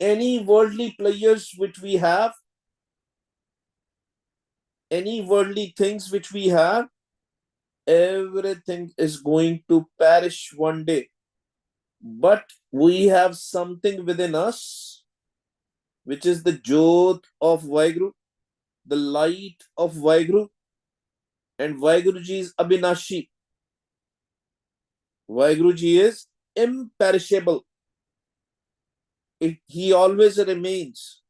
any worldly pleasures which we have, any worldly things which we have, everything is going to perish one day. But we have something within us, which is the Jyot of Vaheguru, the light of Vaheguru, and Vaheguru Ji is Abhinashi. Vaheguru Ji is imperishable. He always remains.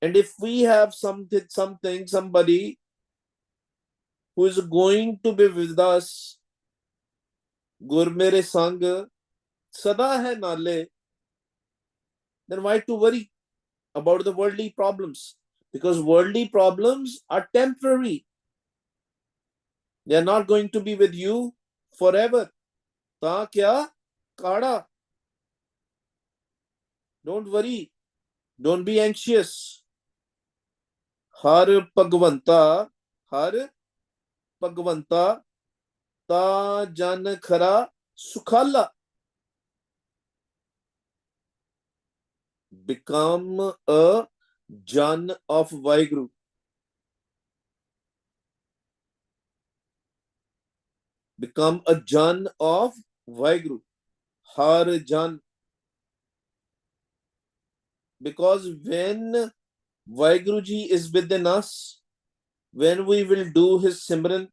And if we have somebody who is going to be with us, Gur mere sang sada hai nale, then why to worry about the worldly problems? Because worldly problems are temporary. They are not going to be with you forever. Ta kya kada. Don't worry. Don't be anxious. Har Bhagwanta ta jan khara sukhala. Become a Jan of Vaheguru. Become a Jan of Vaheguru. Har Jan. Because when Vaheguru Ji is within us, when we will do his Simran,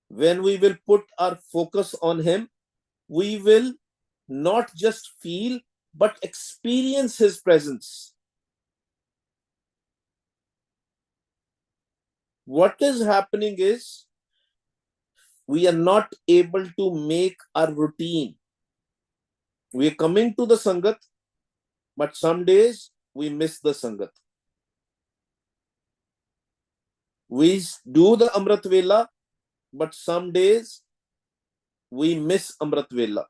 when we will put our focus on him, we will not just feel but experience his presence. What is happening is we are not able to make our routine. We are coming to the Sangat, but some days we miss the Sangat. We do the Amrit Vela, but some days we miss Amrit Vela.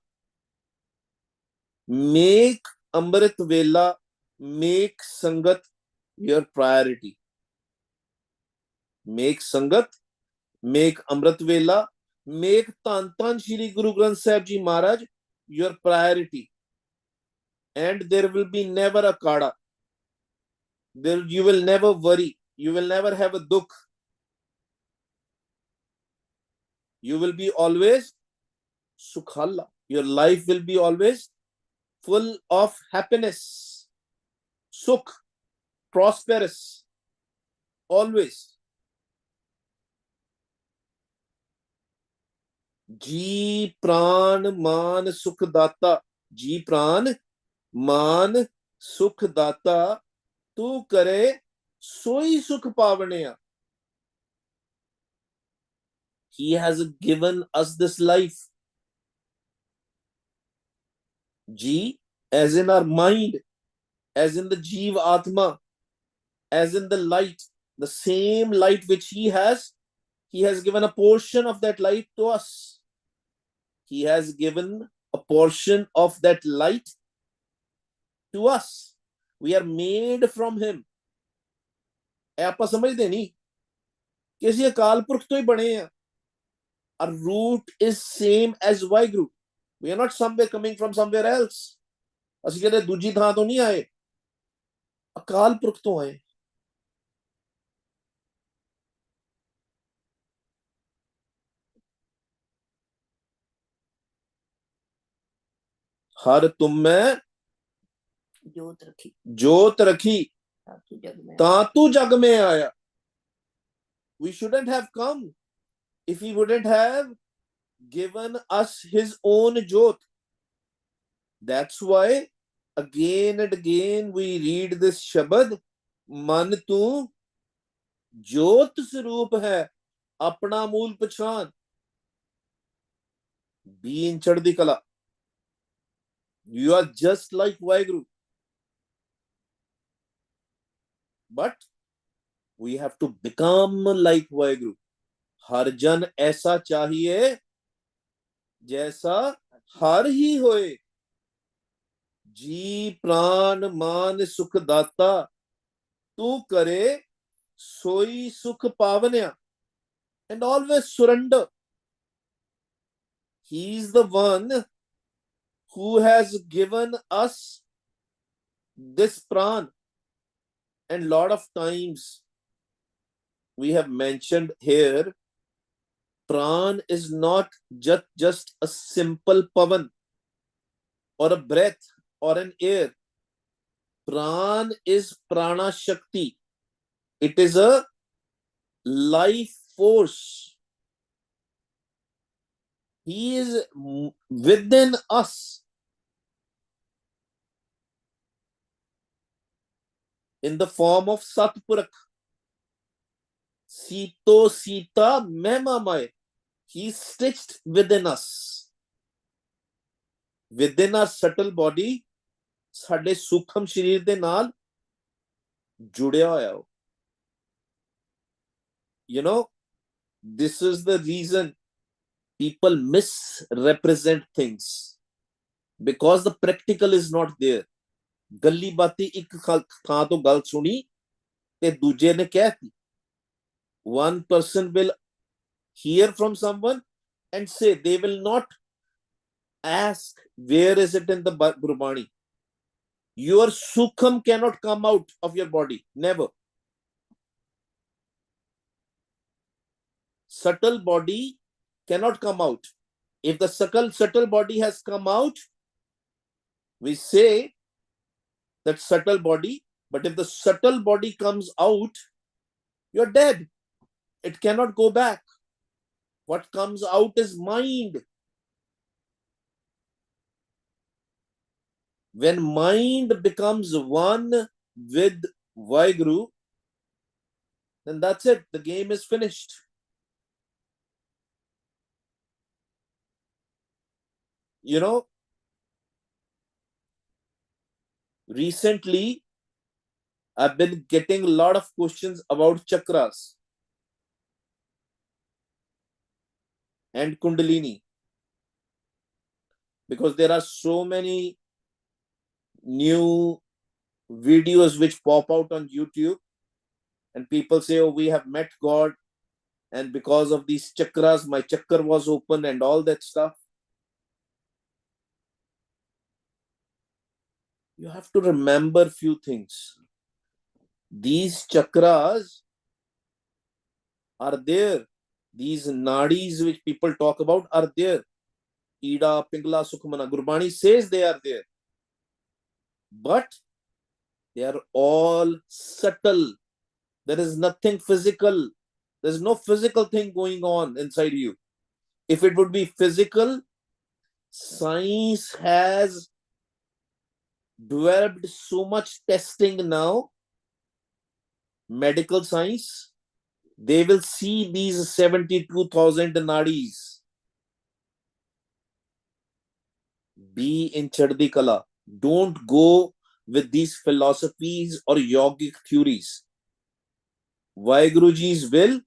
Make Amrit Vela, make Sangat your priority. Make Sangat, make Amrit Vela, make Tan Tan Shri Guru Granth Sahib Ji Maharaj your priority. And there will be never a kada. You will never worry. You will never have a dukh. You will be always sukhala. Your life will be always full of happiness, sukh, prosperous, always. Ji pran man sukh data. Ji pran man sukh data. Tu kare soi sukh pavanaya. He has given us this life. Ji, as in our mind, as in the Jeev Atma, as in the light, the same light which he has given a portion of that light to us. He has given a portion of that light to us. We are made from him. आप समझते नहीं किसी अकाल पुरख तो ही बने हैं. Our root is same as Vaheguru. We are not somewhere coming from somewhere else. ਅਸੀਂ ਕਹਿੰਦੇ ਦੂਜੀ ਥਾਂ ਤੋਂ ਨਹੀਂ ਆਏ, ਅਕਾਲ ਪੁਰਖ ਤੋਂ ਆਏ. हर तुम में जोत रखी तातू जग में आया. We shouldn't have come if he wouldn't have given us his own jot. That's why again and again we read this Shabad, मन तू ज्योत स्वरूप है अपना मूल पहचान. Be in चढ़दी कला. You are just like Vaheguru. But we have to become like Vaheguru. हर जन ऐसा चाहिए जैसा हर ही होए. जी प्राण मान सुख दाता तू करे सोई सुख पावन्या. And always surrender. He is the one who has given us this pran. And lot of times we have mentioned here, pran is not just a simple pavan or a breath or an air. Pran is prana shakti. It is a life force. He is within us in the form of Satpurak. Sito Sita Memamai. He is stitched within us. Within our subtle body, ਸਾਡੇ ਸੂਖਮ ਸ਼ਰੀਰ ਦੇ ਨਾਲ ਜੁੜਿਆ ਹੋਇਆ ਹੋ. You know, this is the reason people misrepresent things, because the practical is not there. ਗੱਲੀ ਬਾਤੀ ਇੱਕ ਥਾਂ ਤੋਂ ਗੱਲ ਸੁਣੀ ਤੇ ਦੂਜੇ ਨੇ ਕਹਿਤੀ. One person will hear from someone and say, they will not ask where is it in the Gurbani. Your sukham cannot come out of your body, never. Subtle body cannot come out. If the subtle body has come out, we say that subtle body, but if the subtle body comes out, you're dead. It cannot go back. What comes out is mind. When mind becomes one with Vaheguru, then that's it. The game is finished. You know, recently, I've been getting a lot of questions about chakras and Kundalini, because there are so many new videos which pop out on YouTube, and people say, oh, we have met God, and because of these chakras, my chakra was open and all that stuff. You have to remember a few things. These chakras are there. These nadis which people talk about are there. Ida, Pingla, Sukhmana. Gurbani says they are there. But they are all subtle. There is nothing physical. There's no physical thing going on inside you. If it would be physical, science has developed so much testing now. Medical science, they will see these 72,000 nadis. Be in Chaddi Kala. Don't go with these philosophies or yogic theories. Vaheguruji's will,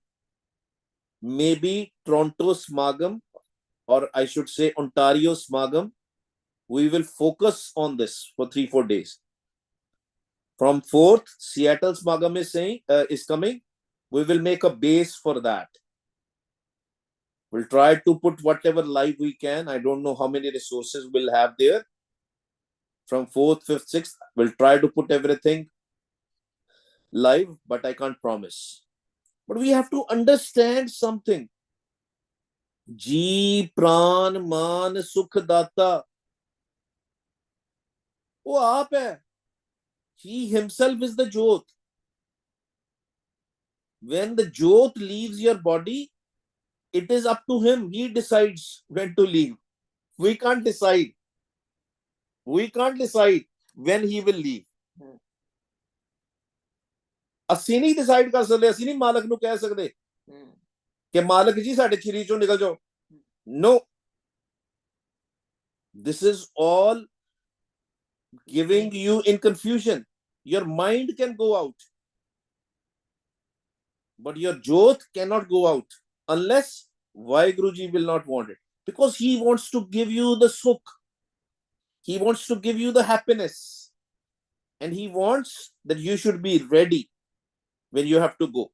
maybe Toronto Smagam, or I should say Ontario Smagam, we will focus on this for 3-4 days. From 4th, Seattle Smagam is coming. We will make a base for that. We'll try to put whatever live we can. I don't know how many resources we'll have there. From 4th, 5th, 6th, we'll try to put everything live, but I can't promise. But we have to understand something. Ji, Pran, Man, Sukh, Data. वो आप है. He himself is the Jyot. When the Jyot leaves your body, it is up to him. He decides when to leave. We can't decide. We can't decide when he will leave. ਅਸੀਂ ਨਹੀਂ decide ਕਰ ਸਕਦੇ. ਅਸੀਂ ਨਹੀਂ ਮਾਲਕ ਨੂੰ ਕਹਿ ਸਕਦੇ ਕਿ ਮਾਲਕ ਜੀ ਸਾਡੇ ਸਰੀਰ ਚੋਂ ਨਿਕਲ ਜਾਓ. No. This is all giving you in confusion. Your mind can go out, but your Jyot cannot go out unless Vaheguruji will not want it, because he wants to give you the sukh. He wants to give you the happiness, and he wants that you should be ready when you have to go.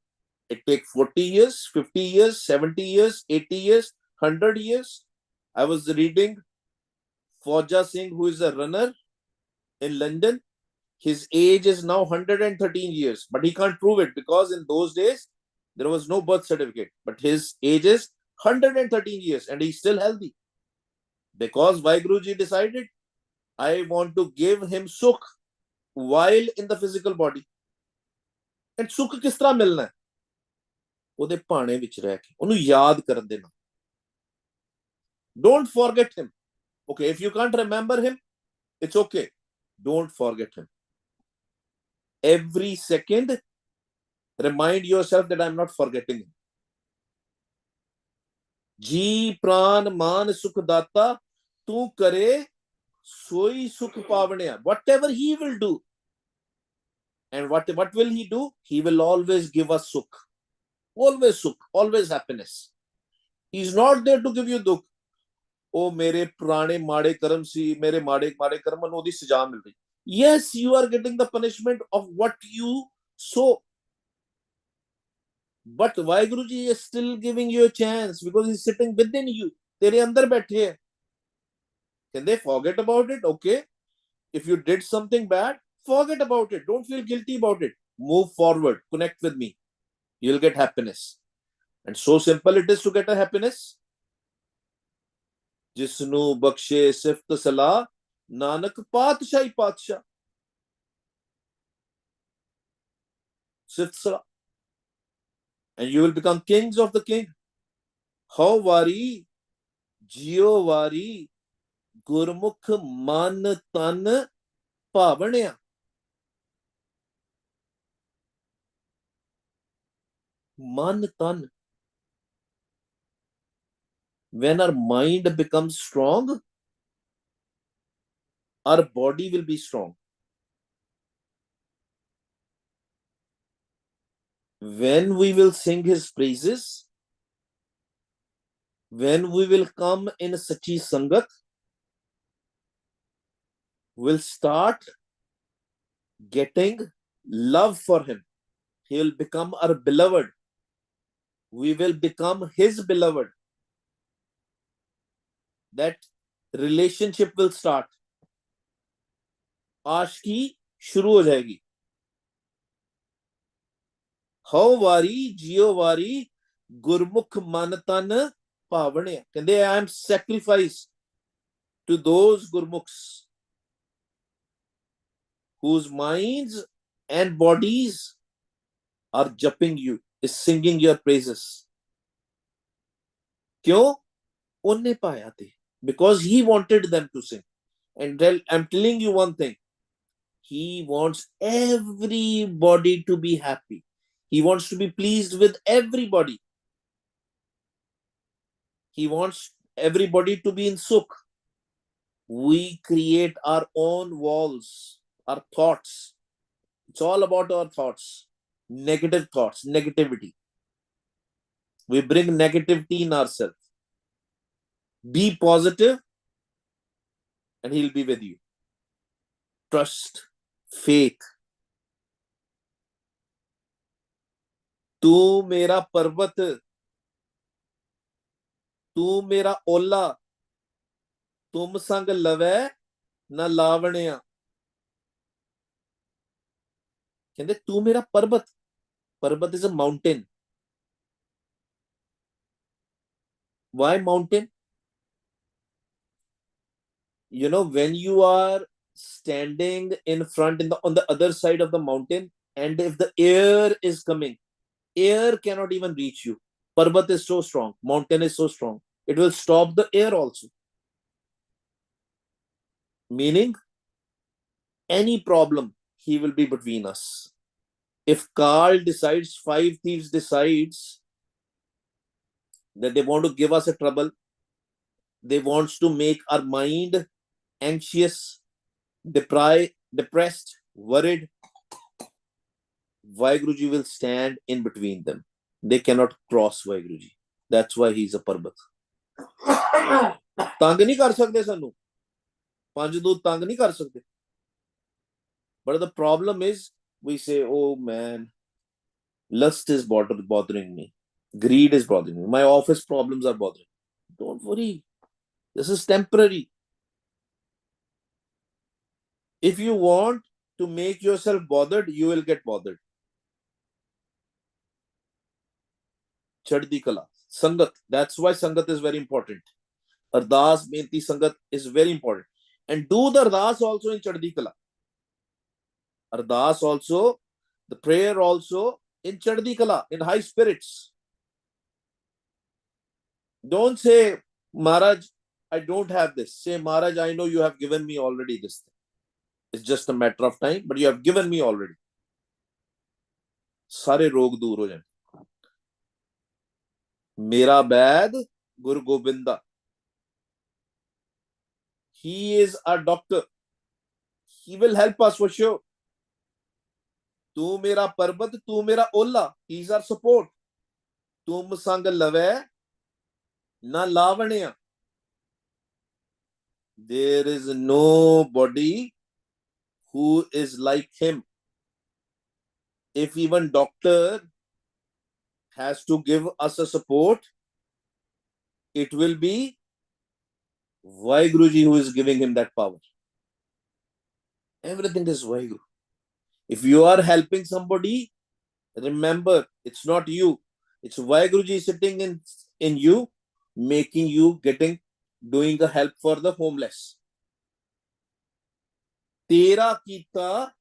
It takes 40 years, 50 years, 70 years, 80 years, 100 years. I was reading Fauja Singh, who is a runner in London. His age is now 113 years, but he can't prove it because in those days there was no birth certificate. But his age is 113 years and he's still healthy. Because Vaiguruji decided, I want to give him sukh while in the physical body. And sukh किस तरह मिलना है? ਉਹਦੇ ਭਾਣੇ ਵਿੱਚ ਰਹਿ ਕੇ ਉਹਨੂੰ ਯਾਦ ਕਰਨ ਦੇਣਾ. Don't forget him. Okay, if you can't remember him, it's okay. Don't forget him. Every second, remind yourself that I'm not forgetting him. जी प्राण मान सुख दाता तू करे सोई सुख पावणया. Whatever he will do. And what will he do? He will always give us sukh. Always sukh, always happiness. He's not there to give you dukh. Oh, mere purane maade karam si, mere maade karam nu odi saja mil rahi. Yes, you are getting the punishment of what you sow. But Vaiguruji is still giving you a chance because he's sitting within you. Tere andar baithe hai. Can they forget about it? Okay. If you did something bad, forget about it. Don't feel guilty about it. Move forward. Connect with me. You'll get happiness. And so simple it is to get a happiness. Jisnu bakshe sift salah, Nanak Patshahi Patsha. Sift salah. And you will become kings of the king. How wari, jio wari, Gurmukh man tan pavanaya. Man tan. When our mind becomes strong, our body will be strong. When we will sing his praises, when we will come in Sachi Sangat, we'll start getting love for him. He will become our beloved. We will become his beloved. That relationship will start. Aashki shuru ho jayegi. How wari, jio wari, Gurmukh manatan pavane. Kande I am sacrificed to those Gurmukhs whose minds and bodies are japping you, is singing your praises. Kyun? Unne paya the. Because he wanted them to sing. And I'm telling you one thing. He wants everybody to be happy. He wants to be pleased with everybody. He wants everybody to be in sukh. We create our own walls, our thoughts. It's all about our thoughts. Negative thoughts, negativity. We bring negativity in ourselves. Be positive and he'll be with you. Trust, faith. तू मेरा पर्वत, तू मेरा ओला, तुम संग लवै ना लावणिया. कहते तू मेरा पर्वत. Parvat is a mountain. Why mountain? You know, when you are standing in front on the other side of the mountain, and if the air is coming, air cannot even reach you. Parvat is so strong. Mountain is so strong. It will stop the air also. Meaning, any problem, he will be between us. If Karl decides, 5 thieves decides that they want to give us a trouble, they want to make our mind anxious, depressed, worried, Vaiguruji will stand in between them. They cannot cross Vaiguruji. That's why he's a Parvat. तंग नहीं कर सकते सानू. पंज दूत तंग नहीं कर सकते. But the problem is, we say, oh man, lust is bothering me. Greed is bothering me. My office problems are bothering me. Don't worry. This is temporary. If you want to make yourself bothered, you will get bothered. Chaddi Kala. Sangat. That's why Sangat is very important. Ardas, Benti, Sangat is very important. And do the Ardas also in Chaddi Kala. Ardas also, the prayer also in Chaddi Kala, in high spirits. Don't say, Maharaj, I don't have this. Say, Maharaj, I know you have given me already this thing. It's just a matter of time, but you have given me already. सारे रोग दूर हो जाए. मेरा बैद गुरु Gobinda. He is our doctor. He will help us for sure. तू मेरा पर्वत, तू मेरा ओला. He is our support. तुम संग लवे ना Lavanya. There is nobody who is like him. If even doctor has to give us a support, it will be Vaiguruji who is giving him that power. Everything is Vaiguru. If you are helping somebody, remember, it's not you. It's Vaiguruji sitting in you, making you, doing a help for the homeless. Tera kita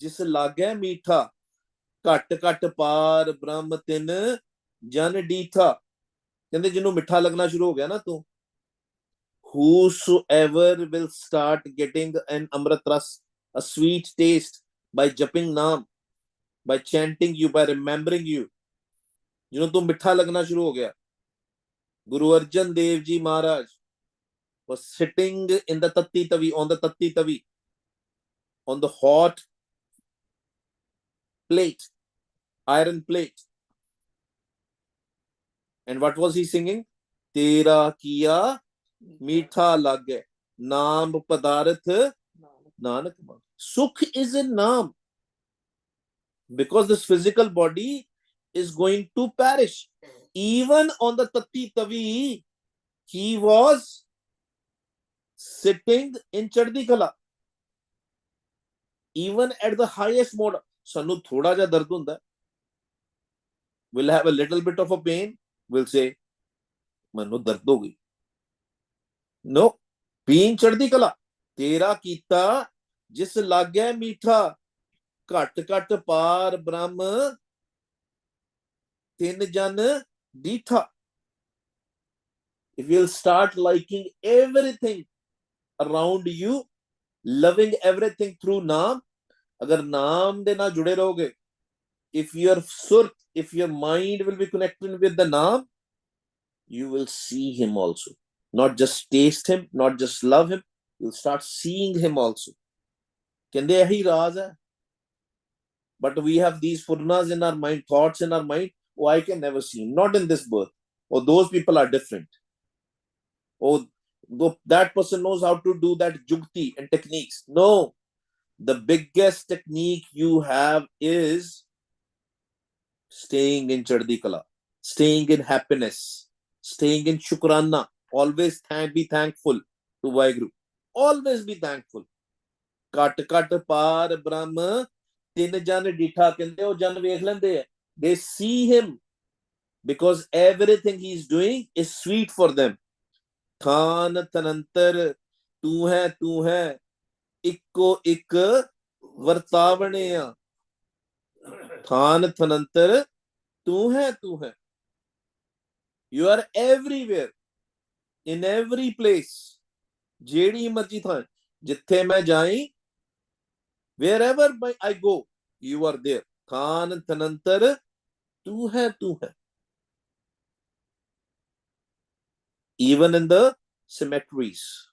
जिस लागे मीठा घट घट पार ब्रह्म तिन जन डीठा. कहते जिन्हों मिठा लगना शुरू हो गया ना तू. Whosoever will start getting an amrit ras, a sweet taste, by japing naam, by chanting you, by remembering you, जिन्हों तू मिठा लगना शुरू हो गया. Guru Arjan Dev Ji Maharaj was sitting in the Tatti Tavi, on the Tatti Tavi, on the hot plate, iron plate. And what was he singing? Tera kiya meetha lage, naam padarth nanak. Sukh is in naam. Because this physical body is going to perish. Even on the Tatti Tavi, he was sitting in Chaddi Kala. Even at the highest mode, sanu thoda ja dard hunda. We'll have a little bit of a pain. We'll say, manu dard ho gayi. No. Being Chaddi Kala. Tera kita jis lagya meetha, घट घट पार ब्रह्म तिन जन डीठा. If you'll start liking everything around you, loving everything through naam, agar naam de na jude rahoge, if your mind will be connected with the naam, you will see him also. Not just taste him, not just love him, you'll start seeing him also. Kende yahi raaz hai. But we have these furnas in our mind, thoughts in our mind. Oh, I can never see him. Not in this birth. Oh, those people are different. Oh, that person knows how to do that jugti and techniques. No. The biggest technique you have is staying in Chaddi Kala, staying in happiness, staying in Shukrana. Always be thankful to Vaiguru. Always be thankful. Kat kat par Brahma. Tin jan ditha kende o jan vekh lende. They see him because everything he is doing is sweet for them. Than tanantar tu hai ikko ik vartavane. Than tanantar tu hai. You are everywhere, in every place. Jedi marji than jithe main jaai, wherever I go, you are there. Than tanantar tu hai. Even in the cemeteries,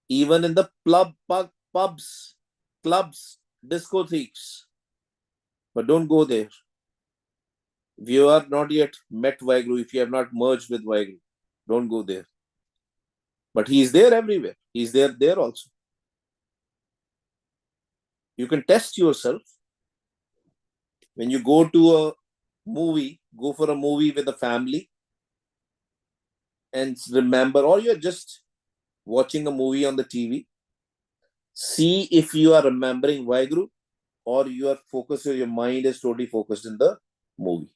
even in the pubs, clubs, discotheques. But don't go there. If you are not yet met Vaiguru, if you have not merged with Vaiguru, don't go there. But he is there everywhere. He is there also. You can test yourself. When you go to a movie, go for a movie with a family, and remember, or you're just watching a movie on the TV, See if you are remembering Vaheguru or your focus or your mind is totally focused in the movie.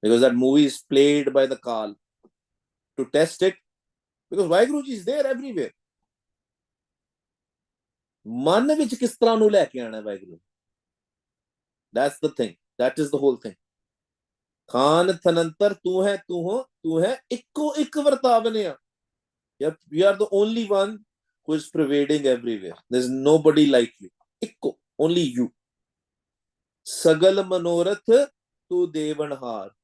Because that movie is played by the Kal to test it. Because Vaheguru Ji is there everywhere. मन विच किस तरह ਨੂੰ ਲੈ ਕੇ ਆਣਾ Waheguru, that's the thing, that is the whole thing. Khan ਥਨੰਤਰ ਤੂੰ ਹੈ ਇੱਕੋ ਇੱਕ ਵਰਤਾਵਨਿਆ. You are the only one who is pervading everywhere. There's nobody like you. ਇੱਕੋ, only you. ਸਗਲ ਮਨੋਰਥ ਤੂੰ ਦੇਵਨਹਾਰ.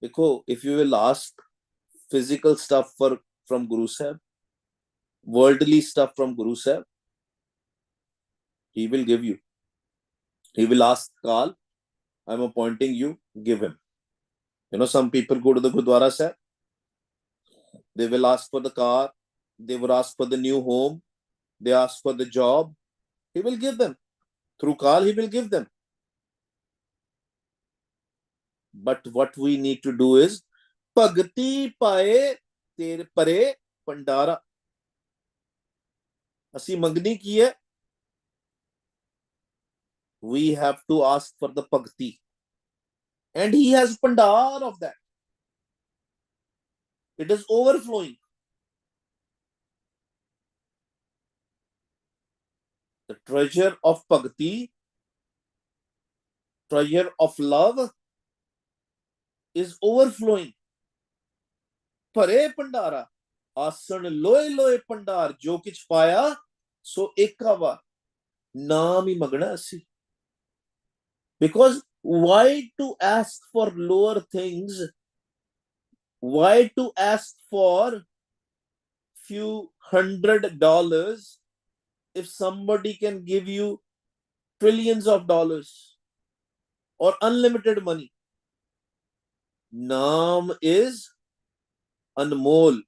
ਦੇਖੋ, if you will ask physical stuff from Guru Sahib, worldly stuff from Guru Sahib, he will give you. He will ask Kal, I'm appointing you, give him. You know, some people go to the Gurdwara Sahib, they will ask for the car, they will ask for the new home, they ask for the job, he will give them. Through Kal, he will give them. But what we need to do is, Bhagati pae tere pare pandara. ਅਸੀਂ ਮੰਗਣੀ ਕੀ ਹੈ? We have to ask for the bhakti, and he has pandar of that. It is overflowing. The treasure of bhakti, treasure of love is overflowing. Pare pandara, आसन लोए लोए पंडार, जो किछ पाया सो एकावा. नाम ही मंगना असी. Because why to ask for lower things? Why to ask for few $100 if somebody can give you trillions of dollars or unlimited money? Naam is anmol.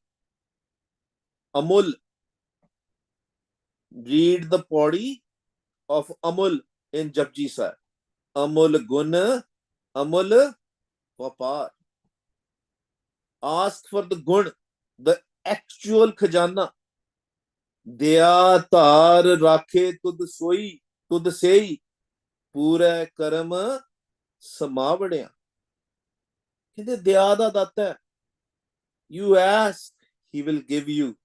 Amul. Read the body of Amul in Japji Sahib. Amul Gun, Amul Vapar. Ask for the Gun, the actual Khajana. Dya tar rakhe tud soi, tud sei, pura karma samavadya. Kinte dya da datta. You ask, he will give you.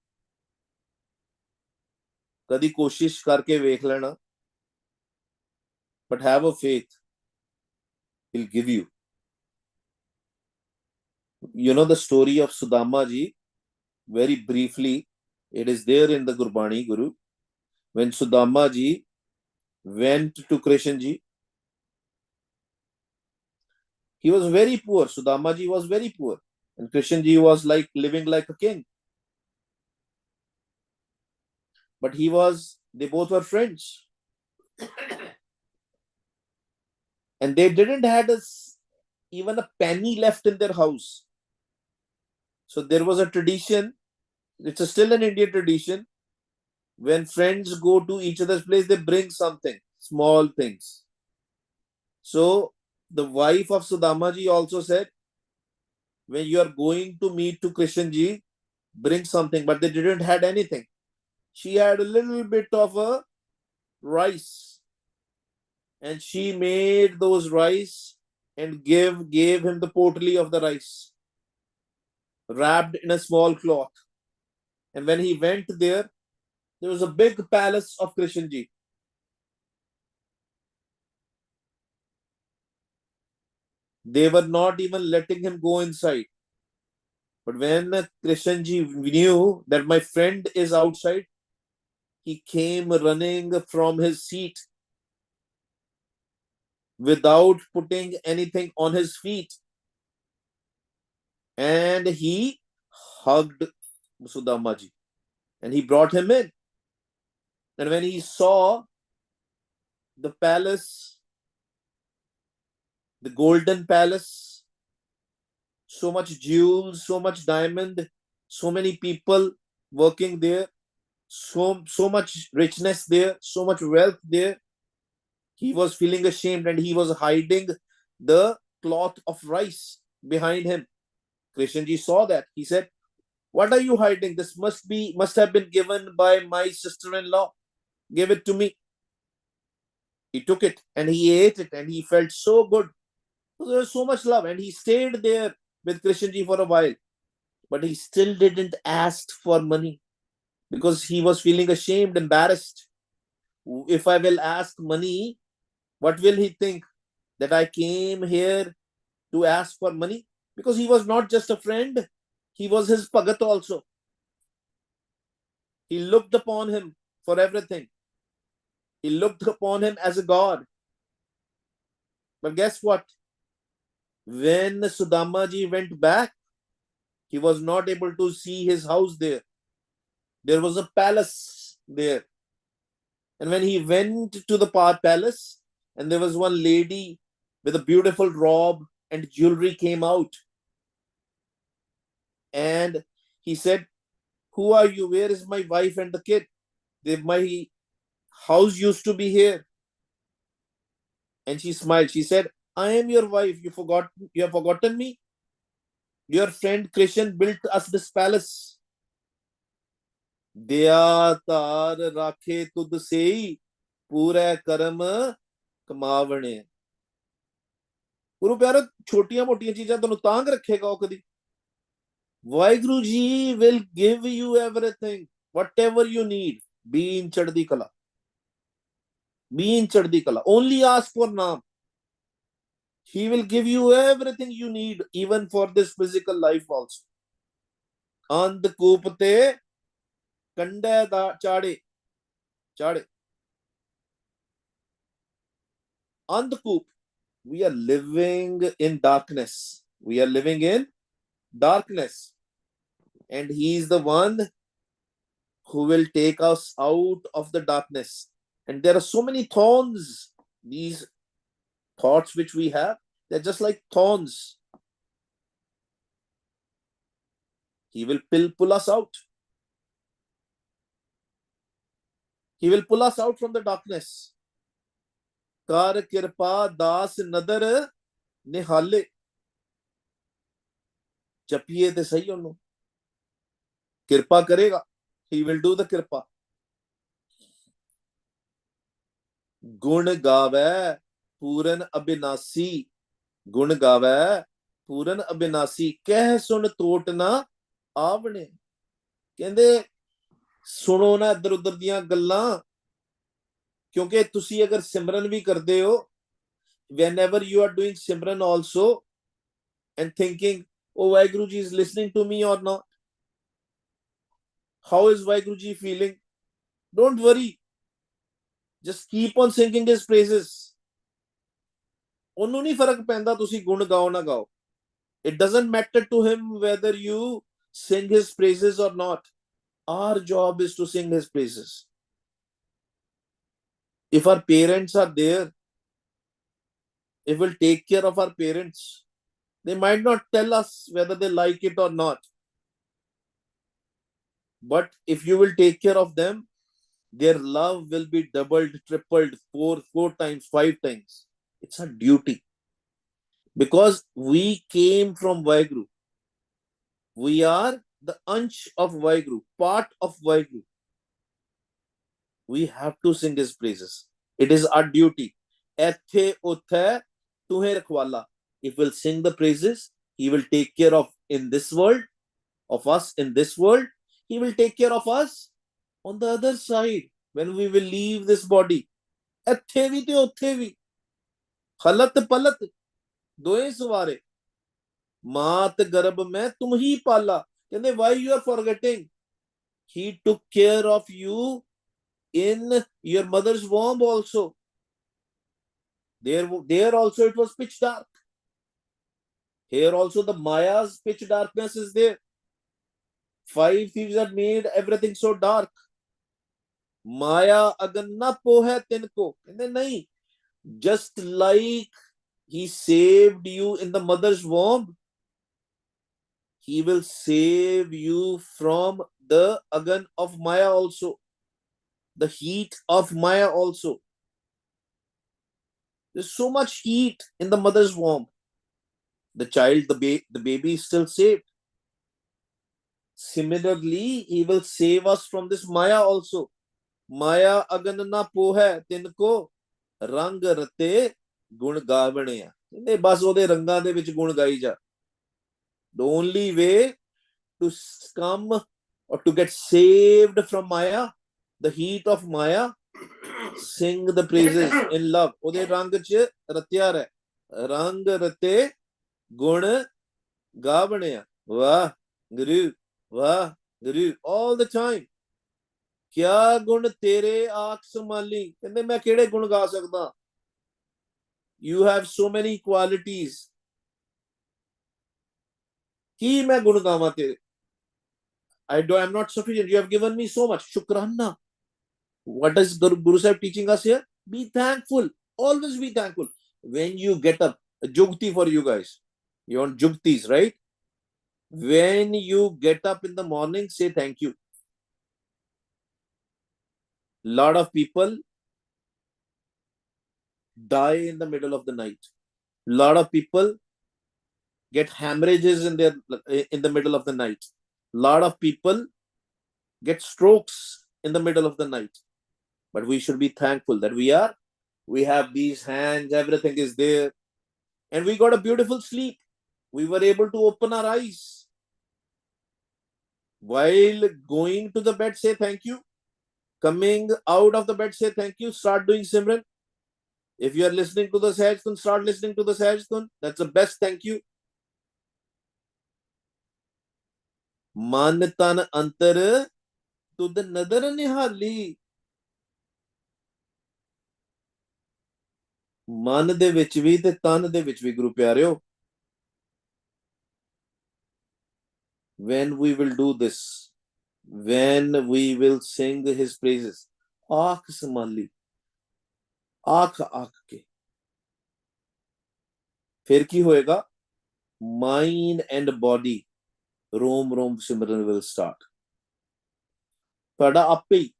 कदी कोशिश करके वेख लेना, but have a faith, he'll give you. You know the story of Sudama ji, very briefly, it is there in the Gurbani Guru. When Sudama ji went to Krishna ji, he was very poor. Sudama ji was very poor, and Krishna ji was like living like a king. But they both were friends. And they didn't have even a penny left in their house. So there was a tradition, it's still an Indian tradition, when friends go to each other's place, they bring something, small things. So the wife of Sudama ji also said, when you are going to meet to Krishna ji, bring something, but they didn't have anything. She had a little bit of a rice, and she made those rice and gave him the potli of the rice, wrapped in a small cloth. And when he went there was a big palace of Krishna ji. They were not even letting him go inside. But when Krishna ji knew that my friend is outside, he came running from his seat without putting anything on his feet. And he hugged Sudama ji. And he brought him in. And when he saw the palace, the golden palace, so much jewels, so much diamond, so many people working there, so much richness there, so much wealth there, he was feeling ashamed and he was hiding the cloth of rice behind him. Krishna ji saw that. He said, What are you hiding? This must have been given by my sister-in-law. Give it to me. He took it and he ate it and he felt so good. There was so much love, and he stayed there with Krishnji for a while. But he still didn't ask for money because he was feeling ashamed, embarrassed. If I will ask money, what will he think? That I came here to ask for money? Because he was not just a friend, he was his Bhagat also. He looked upon him for everything. He looked upon him as a god. But guess what? When Sudamaji went back, he was not able to see his house there. There was a palace there. And when he went to the palace, and there was one lady with a beautiful robe and jewelry came out. And he said, "Who are you? Where is my wife and the kid? My house used to be here." And she smiled. She said, "I am your wife. You have forgotten me? Your friend Krishan built us this palace. Daya tar rakhe tud sei, pura karma kamavane." ਗੁਰੂ ਪਿਆਰੋ, ਛੋਟੀਆਂ ਮੋਟੀਆਂ ਚੀਜ਼ਾਂ ਤੁਹਾਨੂੰ ਤਾਂਗ ਰੱਖੇਗਾ ਉਹ ਕਦੀ। Waheguru ji will give you everything, whatever you need. Be in ਚੜ੍ਹਦੀ ਕਲਾ. Be in ਚੜ੍ਹਦੀ ਕਲਾ. Only ask for naam. He will give you everything you need, even for this physical life also. ਅੰਧਕੂਪ ਤੇ ਕੰਡੇ ਦਾ ਚਾੜੇ ਚਾੜੇ ਅੰਧਕੂਪ. We are living in darkness. We are living in darkness. And he is the one who will take us out of the darkness. And there are so many thorns. These thoughts which we have, they're just like thorns. He will pull us out. He will pull us out from the darkness. Kar kirpa das nadar nihale. ਜਪੀਏ ਤੇ ਸਹੀ ਉਹਨੂੰ, ਕਿਰਪਾ ਕਰੇਗਾ. He will do the ਕਿਰਪਾ. ਗੁਣ ਗਾਵੇ ਪੂਰਨ ਅਬਿਨਾਸੀ. ਗੁਣ ਗਾਵੇ ਪੂਰਨ ਅਬਿਨਾਸੀ. ਕਹਿ ਸੁਣ ਤੋਟ ਨਾ ਆਵਣੇ. ਕਹਿੰਦੇ ਸੁਣੋ ਨਾ ਇੱਧਰ ਉੱਧਰ ਦੀਆਂ ਗੱਲਾਂ, ਕਿਉਂਕਿ ਤੁਸੀਂ ਅਗਰ ਸਿਮਰਨ ਵੀ ਕਰਦੇ ਹੋ, whenever you are doing simran also and thinking, oh, Vaheguru Ji is listening to me or not, how is Vaheguru Ji feeling, don't worry, just keep on singing his praises. ਉਹਨੂੰ ਨਹੀਂ ਫਰਕ ਪੈਂਦਾ ਤੁਸੀਂ ਗੁਣ ਗਾਓ ਨਾ ਗਾਓ. It doesn't matter to him whether you sing his praises or not. Our job is to sing his praises. If our parents are there, if we'll take care of our parents, they might not tell us whether they like it or not. But if you will take care of them, their love will be doubled, tripled, four times, 5 times. It's a duty. Because we came from Vaheguru. We are the ansh of Vaheguru, part of Vaheguru. We have to sing his praises. It is our duty. Ethe uthe tuhe rakhwala. If we'll sing the praises, he will take care of in this world, of us in this world. He will take care of us on the other side when we will leave this body. Ethe vi te uthe vi. Halat palat doye saware. Maat garab mein tum hi pala. ਕਹਿੰਦੇ why you are forgetting? He took care of you in your mother's womb also. There also it was pitch dark. Here also the Maya's pitch darkness is there. 5 thieves had made everything so dark. Maya agar na pohe tinko. ਕਹਿੰਦੇ ਨਹੀਂ, just like he saved you in the mother's womb, he will save you from the agan of Maya also, the heat of Maya also. There's so much heat in the mother's womb. The child, the baby is still saved. Similarly, he will save us from this Maya also. Maya agan na pohai tinko rang rate gun gavane a. ਕਹਿੰਦੇ ਬਸ ਉਹਦੇ ਰੰਗਾਂ ਦੇ ਵਿੱਚ ਗੁਣ ਗਾਈ ਜਾ. The only way to come or to get saved from Maya, the heat of Maya, sing the praises in love. ਉਹਦੇ ਰੰਗ ਚ ਰਤਿਆ ਰਹਿ. ਰੰਗ ਰਤੇ ਗੁਣ ਗਾ ਬਣਿਆ. ਵਾਹ ਗੁਰੂ, ਵਾਹ ਗੁਰੂ, all the time. ਕਿਆ ਗੁਣ ਤੇਰੇ ਆਖ ਸੰਭਾਲੀ. ਕਹਿੰਦੇ ਮੈਂ ਕਿਹੜੇ ਗੁਣ ਗਾ ਸਕਦਾ. You have so many qualities. ਕੀ ਮੈਂ ਗੁਣ ਗਾਵਾਂ ਤੇਰੇ. I'm not sufficient. You have given me so much. Shukranna. What is Guru Sahib teaching us here? Be thankful. Always be thankful. When you get up, a jugti for you guys. You want jugtis, right? When you get up in the morning, say thank you. Lot of people die in the middle of the night. Lot of people get hemorrhages in the middle of the night. Lot of people get strokes in the middle of the night. But we should be thankful that we have these hands, everything is there, and we got a beautiful sleep. We were able to open our eyes. While going to the bed, say thank you. Coming out of the bed, say thank you. Start doing Simran. If you are listening to the Sahaj, start listening to the Sahaj. That's the best thank you. Man tan antar tud nadar nihali. ਮਨ ਦੇ ਵਿੱਚ ਵੀ ਤੇ ਤਨ ਦੇ ਵਿੱਚ ਵੀ ਗੁਰੂ ਪਿਆਰਿਓ. When we will do this, when we will sing his praises, ਆਖ ਸੰਭਾਲੀ, ਆਖ ਆਖ ਕੇ, ਫਿਰ ਕੀ ਹੋਏਗਾ. Mind and body, Rome Rome Simran will start. ਤੁਹਾਡਾ ਆਪੇ ਹੀ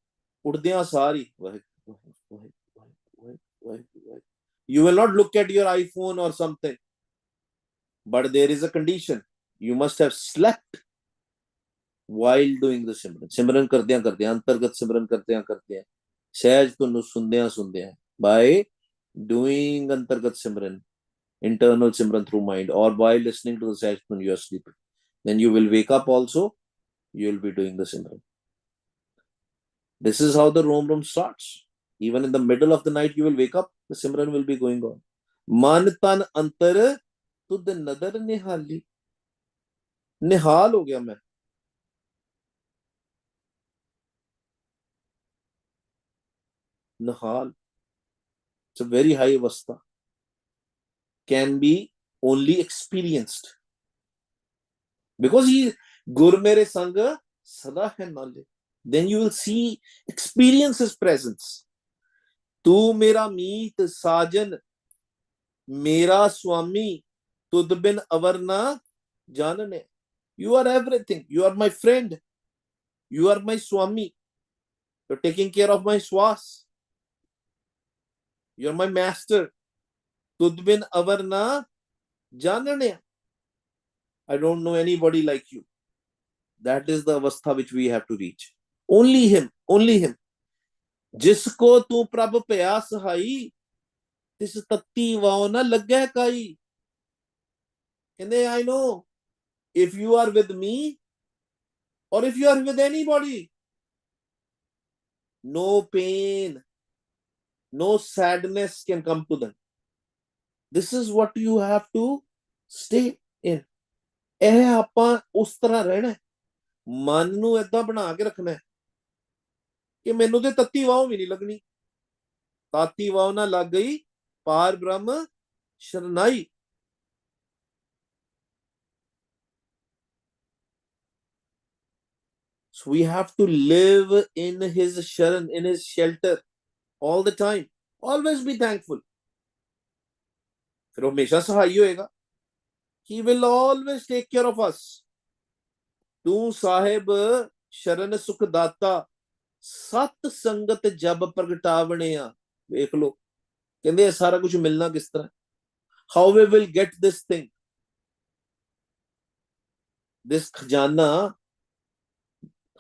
ਉੱਠਦਿਆਂ ਸਾਰੀ Waheguru Waheguru Waheguru. You will not look at your iPhone or something. But there is a condition. You must have slept while doing the Simran. Simran kardiyan kardiyan, antargat Simran kardiyan kardiyan. Sahaj tunu sundiyan sundiyan. By doing antargat Simran, internal Simran through mind, or by listening to the Sahaj when you are sleeping. Then you will wake up also, you will be doing the Simran. This is how the Rom Rom starts. Even in the middle of the night, you will wake up, the Simran will be going on. Man tan antar tud nadar nihali. Nihal ho gaya main. Nihal. It's a very high avastha. Can be only experienced. Because he Gur mere sang sada hai nale. Then you will see, experience his presence. तू मेरा मीत साजन मेरा स्वामी तुद बिन अवर ना जानने. You are everything. You are my friend. You are my swami. You're taking care of my swas. You're my master. Tud bin avar na janane. I don't know anybody like you. That is the avastha which we have to reach. Only him. Only him. जिसको तू प्रभ पया सहाई तिस तत्ती wow ना लगे काई. कहते I know if you are with me or if you are with anybody, no pain, no sadness can come to them. This is what you have to stay in. ਇਹ ਆਪਾਂ ਉਸ ਤਰ੍ਹਾਂ ਰਹਿਣਾ, ਮਨ ਨੂੰ ਏਦਾਂ ਬਣਾ ਕੇ ਰੱਖਣਾ ਕਿ ਮੈਨੂੰ ਤੇ ਤੱਤੀ ਵਾਹ ਵੀ ਨਹੀਂ ਲੱਗਣੀ. ਤਾਤੀ ਵਾਹ ਨਾ ਲੱਗ ਗਈ ਪਾਰ ਬ੍ਰਹਮ ਸ਼ਰਨਾਈ. So we have to live in his sharan, in his shelter all the time. Always be thankful. फिर हमेशा सहाय होएगा. He will always take care of us. तू साहिब शरण सुख दाता सत संगत जब प्रगटावने आ. देख लो कहते सारा कुछ मिलना किस तरह. How we will get this thing, this खजाना